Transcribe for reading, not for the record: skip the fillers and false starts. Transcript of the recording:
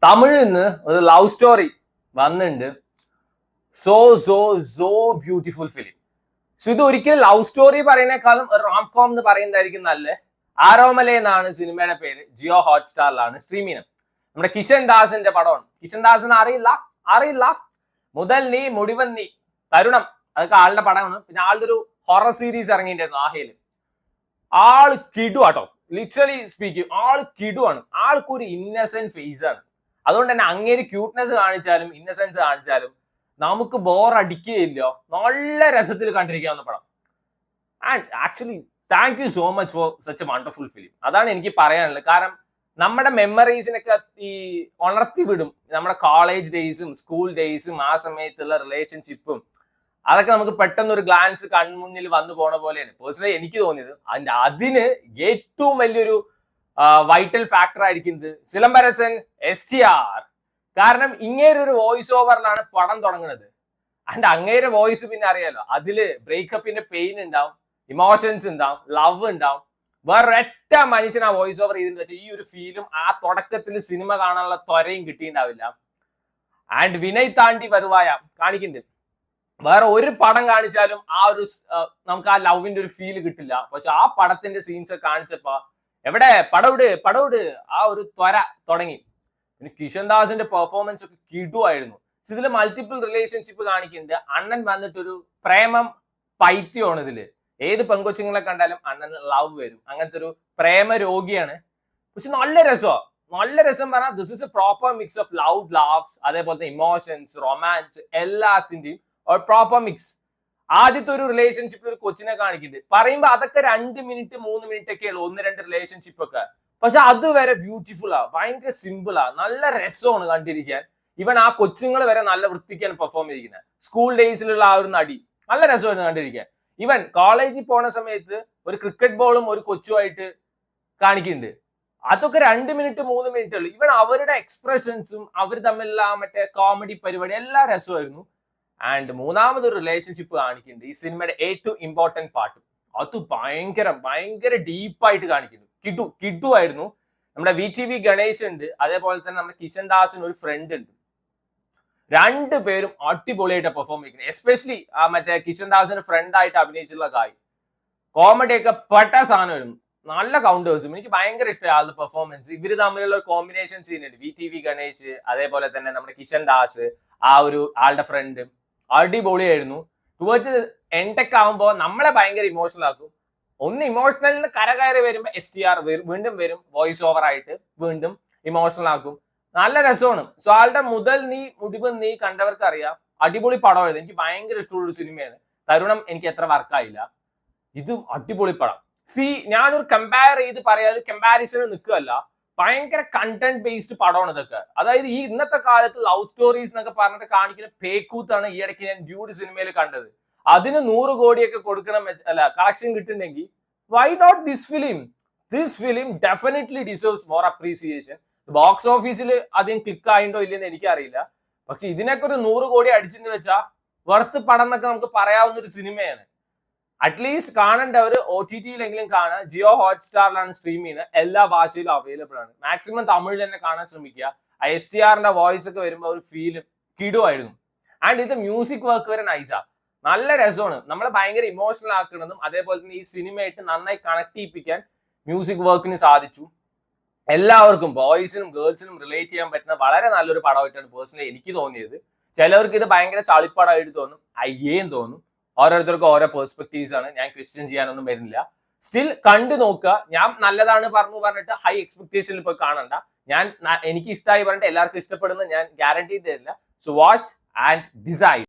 തമിഴിൽ നിന്ന് ഒരു ലവ് സ്റ്റോറി വന്നിട്ടുണ്ട്. So so so beautiful film. So ഇത് ഒരിക്കലും ലവ് സ്റ്റോറി പറയുന്നേക്കാളും ഒരു റോം കോം എന്ന് പറയുന്നതായിരിക്കും നല്ലത്. ആരോമല എന്നാണ് സിനിമയുടെ പേര്. ജിയോ ഹോട്ട്സ്റ്റാറിലാണ് സ്ട്രീം ചെയ്യുന്നത്. നമ്മുടെ കിഷൻ ദാസിന്റെ പടമാണ്. കിഷൻ ദാസിന് അറിയില്ല മുതൽ നീ മുടിവൻ നീ തരുണം, അതൊക്കെ ആളുടെ പടമാണ്. പിന്നെ ആളുടെ ഒരു ഹൊറർ സീരീസ് ഇറങ്ങിയിട്ടുണ്ടായിരുന്നു ആഹയിൽ. ആള് കിടുവാട്ടോ, ലിറ്ററലി സ്പീക്കിംഗ് ആള് കിടുവാണ്. ആൾക്കൊരു ഇന്നസെന്റ് ഫേസ് ആണ്. അതുകൊണ്ട് തന്നെ അങ്ങേര് ക്യൂട്ട്നെസ് കാണിച്ചാലും ഇന്നസെൻസ് കാണിച്ചാലും നമുക്ക് ബോർ അടിക്കുകയില്ല. നല്ല രസത്തിൽ കണ്ടിരിക്കാവുന്ന പടം. And actually thank you so much for such A wonderful film. അതാണ് എനിക്ക് പറയാനുള്ളത്. കാരണം നമ്മുടെ മെമ്മറീസിനൊക്കെ ഈ ഉണർത്തി വിടും. നമ്മുടെ കോളേജ് ഡേയ്സും സ്കൂൾ ഡേയ്സും ആ സമയത്തുള്ള റിലേഷൻഷിപ്പും അതൊക്കെ നമുക്ക് പെട്ടെന്ന് ഒരു ഗ്ലാൻസ് കൺമുന്നിൽ വന്നു പോണ പോലെയാണ് പേഴ്സണലി എനിക്ക് തോന്നിയത്. അതിന് ഏറ്റവും വലിയൊരു വൈറ്റൽ ഫാക്ടർ ആയിരിക്കുന്നത് സിലംബരസൻ STR. കാരണം ഇങ്ങേരെ ഒരു വോയിസ് ഓവറിലാണ് പടം തുടങ്ങുന്നത്. ആൻഡ് അങ്ങേരെ വോയിസ് പിന്നെ അറിയാലോ, അതില് ബ്രേക്കപ്പിന്റെ പെയിൻ ഉണ്ടാവും, ഇമോഷൻസ് ഉണ്ടാവും, ലവ് ഉണ്ടാവും. വേറൊരൊറ്റ മനുഷ്യൻ ആ വോയിസ് ഓവർ ചെയ്തെന്ന് വെച്ചാൽ ഈ ഒരു ഫീലും ആ തുടക്കത്തിൽ സിനിമ കാണാനുള്ള ത്വരയും കിട്ടിയിട്ടുണ്ടാവില്ല. ആൻഡ് വിനയ് താണ്ടി വരുവായ കാണിക്കുന്നുണ്ട്. വേറെ ഒരു പടം കാണിച്ചാലും ആ ഒരു നമുക്ക് ആ ലവിന്റെ ഒരു ഫീല് കിട്ടില്ല. പക്ഷെ ആ പടത്തിന്റെ സീൻസ് ഒക്കെ കാണിച്ചപ്പോ എവിടെ പടവിട് ആ ഒരു ത്വര തുടങ്ങി. പിന്നെ കിഷൻ ദാസിന്റെ പെർഫോമൻസ് ഒക്കെ കിടുവായിരുന്നു. ഇതിൽ മൾട്ടിപ്പിൾ റിലേഷൻഷിപ്പ് കാണിക്കുന്നുണ്ട്. അണ്ണൻ വന്നിട്ടൊരു പ്രേമം പൈത്യമാണ് ഇതില്. ഏത് പെങ്കൊച്ചുങ്ങളെ കണ്ടാലും അണ്ണന് ലവ് വരും. അങ്ങനത്തെ ഒരു പ്രേമ രോഗിയാണ്. പക്ഷെ നല്ല രസം പറഞ്ഞാൽ this is A proper mix of loud laughs, അതേപോലത്തെ ഇമോഷൻസ്, റൊമാൻസ്, എല്ലാത്തിന്റെയും ഒരു പ്രോപ്പർ മിക്സ്. ആദ്യത്തെ ഒരു റിലേഷൻഷിപ്പിൽ ഒരു കൊച്ചിനെ കാണിക്കുന്നുണ്ട്. പറയുമ്പോ അതൊക്കെ 2 മിനിറ്റ് 3 മിനിറ്റ് ഒക്കെ ഉള്ളൂ, 1-2 റിലേഷൻഷിപ്പ് ഒക്കെ. പക്ഷെ അതുവരെ ബ്യൂട്ടിഫുൾ ആ, ഭയങ്കര സിമ്പിൾ ആ, നല്ല രസമാണ് കണ്ടിരിക്കാൻ. ഇവൻ ആ കൊച്ചുങ്ങൾ വരെ നല്ല വൃത്തിക്കാണ് പെർഫോം ചെയ്തിരിക്കുന്നത്. സ്കൂൾ ഡേയ്സിലുള്ള ആ ഒരു നടി നല്ല രസമായിരുന്നു കണ്ടിരിക്കാൻ. ഇവൻ കോളേജിൽ പോണ സമയത്ത് ഒരു ക്രിക്കറ്റ് ബോളും ഒരു കൊച്ചുമായിട്ട് കാണിക്കുന്നുണ്ട്. അതൊക്കെ 2 മിനിറ്റ് 3 മിനിറ്റ് ഉള്ളൂ. ഇവൻ അവരുടെ എക്സ്പ്രഷൻസും അവർ തമ്മിലുള്ള മറ്റേ കോമഡി പരിപാടി എല്ലാം രസമായിരുന്നു. ആൻഡ് മൂന്നാമതൊരു റിലേഷൻഷിപ്പ് കാണിക്കുന്നുണ്ട് ഈ സിനിമയുടെ ഏറ്റവും ഇമ്പോർട്ടന്റ് പാർട്ട്. അത് ഭയങ്കര ഡീപ്പായിട്ട് കാണിക്കുന്നു. കിഡു ആയിരുന്നു. നമ്മുടെ VTV ഗണേശ് ഉണ്ട്, അതേപോലെ തന്നെ നമ്മുടെ കിഷൻ ദാസിന് ഒരു ഫ്രണ്ട് ഉണ്ട്. രണ്ടുപേരും അടിപൊളിയായിട്ട് പെർഫോം ചെയ്യുന്നത്. എസ്പെഷ്യലി ആ മറ്റേ കിഷൻ ദാസിന്റെ ഫ്രണ്ട് ആയിട്ട് അഭിനയിച്ചിട്ടുള്ള ഗായ് കോമഡി ഒക്കെ പെട്ട സാധനമായിരുന്നു. നല്ല കൗണ്ടേഴ്സും എനിക്ക് ഭയങ്കര ഇഷ്ടമായി ആളുടെ പെർഫോമൻസ്. ഇവര് തമ്മിലുള്ള ഒരു കോമ്പിനേഷൻ സീൻ ഉണ്ട്. VTV ഗണേശ് അതേപോലെ തന്നെ നമ്മുടെ കിഷൻ ദാസ് ആ ഒരു ആളുടെ ഫ്രണ്ട് അടിപൊളിയായിരുന്നു. ടുവേർഡ്സ് എൻഡൊക്കെ ആകുമ്പോൾ നമ്മളെ ഭയങ്കര ഇമോഷണൽ ആക്കും. ഒന്ന് ഇമോഷണലിന് കരകയറി വരുമ്പോൾ STR വീണ്ടും വരും വോയിസ് ഓവർ ആയിട്ട്, വീണ്ടും ഇമോഷണൽ ആക്കും. നല്ല രസമാണ്. സോ ആളുടെ മുതൽ നീ മുടിവ് നീ കണ്ടവർക്ക് അറിയാം, അടിപൊളി പടമായിരുന്നു. എനിക്ക് ഭയങ്കര ഇഷ്ടമുള്ള സിനിമയാണ്. തരുണം എനിക്ക് എത്ര വർക്കായില്ല, ഇതും അടിപൊളി പടം. ഞാനൊരു കമ്പയർ ചെയ്ത് പറയാൻ കമ്പാരിസൺ നിൽക്കുകയല്ല, ഭയങ്കര കണ്ടന്റ് ബേസ്ഡ് പടമാണ് ഇതൊക്കെ. അതായത് ഈ ഇന്നത്തെ കാലത്ത് ലവ് സ്റ്റോറീസ് എന്നൊക്കെ പറഞ്ഞിട്ട് കാണിക്കുന്ന പേക്കൂത്താണ് ഈ ഇടയ്ക്ക് ഞാൻ ഡ്യൂഡ് സിനിമയിൽ കണ്ടത്. അതിന് 100 കോടിയൊക്കെ കൊടുക്കണം അല്ല കളക്ഷൻ കിട്ടുന്നെങ്കിൽ why not this film definitely deserves more appreciation. Box ഓഫീസിൽ അധികം ക്ലിക്ക് ആയിട്ടോ ഇല്ലെന്ന് എനിക്കറിയില്ല. പക്ഷെ ഇതിനൊക്കെ ഒരു 100 കോടി അടിച്ചെന്ന് വെച്ചാൽ വർത്ത് പടം എന്നൊക്കെ നമുക്ക് പറയാവുന്ന ഒരു സിനിമയാണ്. അറ്റ്ലീസ്റ്റ് കാണേണ്ടവർ OTTയിലെങ്കിലും കാണാൻ. ജിയോ ഹോട്ട്സ്റ്റാറിലാണ് സ്ട്രീം ചെയ്യുന്നത്. എല്ലാ ഭാഷയിലും അവൈലബിൾ ആണ്. മാക്സിമം തമിഴ് തന്നെ കാണാൻ ശ്രമിക്കുക. ആ STRന്റെ വോയിസ് ഒക്കെ വരുമ്പോൾ ഒരു ഫീലും കിടുവായിരുന്നു. ആൻഡ് ഇത് മ്യൂസിക് വർക്ക് വരെ നൈസാ, നല്ല രസമാണ്. നമ്മളെ ഭയങ്കര ഇമോഷണൽ ആക്കുന്നതും അതേപോലെ തന്നെ ഈ സിനിമയായിട്ട് നന്നായി കണക്ട് ചെയ്യിപ്പിക്കാൻ മ്യൂസിക് വർക്കിന് സാധിച്ചു. എല്ലാവർക്കും ബോയ്സിനും ഗേൾസിനും റിലേറ്റ് ചെയ്യാൻ പറ്റുന്ന വളരെ നല്ലൊരു പടമായിട്ടാണ് പേഴ്സണലി എനിക്ക് തോന്നിയത്. ചിലവർക്ക് ഇത് ഭയങ്കര ചളിപ്പടമായിട്ട് തോന്നും, അയ്യേന്ന് തോന്നും. ഓരോരുത്തർക്കും ഓരോ പെർസ്പെക്ടീവ്സ് ആണ്. ഞാൻ ക്വസ്റ്റ്യൻ ചെയ്യാനൊന്നും വരുന്നില്ല. സ്റ്റിൽ കണ്ടു നോക്കുക. ഞാൻ നല്ലതാണ് പറഞ്ഞിട്ട് ഹൈ എക്സ്പെക്ടേഷനിൽ പോയി കാണണ്ട. എനിക്ക് ഇഷ്ടമായി പറഞ്ഞിട്ട് എല്ലാവർക്കും ഇഷ്ടപ്പെടുന്ന ഞാൻ ഗ്യാരണ്ടി തരില്ല. So watch and decide.